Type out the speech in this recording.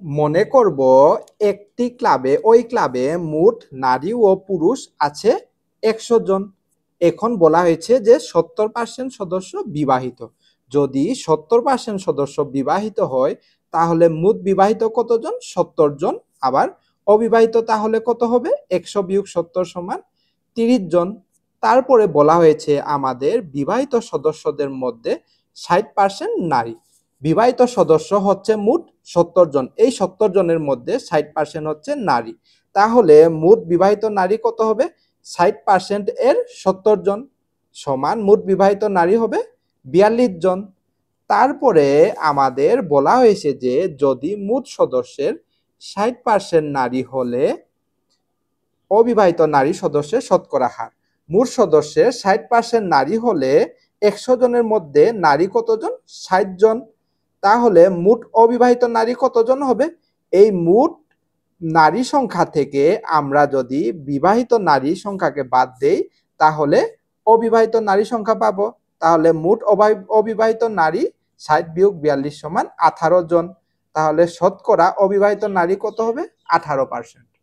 মনে করব একটি ক্লাবে ওই ক্লাবে মোট নারী ও পুরুষ আছে 100 জন। এখন বলা হয়েছে যে 70% সদস্য বিবাহিত। যদি 70% সদস্য বিবাহিত হয় তাহলে মোট বিবাহিত কতজন? 70 জন। আবার অবিবাহিত তাহলে কত হবে? 100 বিয়োগ 70 সমান 30 জন। তারপরে বলা হয়েছে আমাদের বিবাহিত সদস্যদের মধ্যে 60% নারী। বিবাহিত সদস্য হচ্ছে মোট 70 জন। এই 70 জনের মধ্যে 60% হচ্ছে নারী। তাহলে মোট বিবাহিত নারী কত হবে? 60% এর 70 জন সমান মোট বিবাহিত নারী হবে 42 জন। তারপরে আমাদের বলা হয়েছে যে যদি মোট সদস্যের 60% নারী হলে অবিবাহিত নারী সদস্যের শতকরা হার। মোট সদস্যের 60% নারী হলে 100 জনের মধ্যে নারী কতজন? 60 জন। তাহলে মোট অবিবাহিত নারী কতজন হবে? এই মোট নারী সংখ্যা থেকে আমরা যদি বিবাহিত নারী সংখ্যাকে বাদ দেই তাহলে অবিবাহিত নারী সংখ্যা পাবো। তাহলে মোট অবিবাহিত নারী 60 বিয়োগ 42 সমান 18 জন। তাহলে শতকরা অবিবাহিত নারী কত হবে? 18%।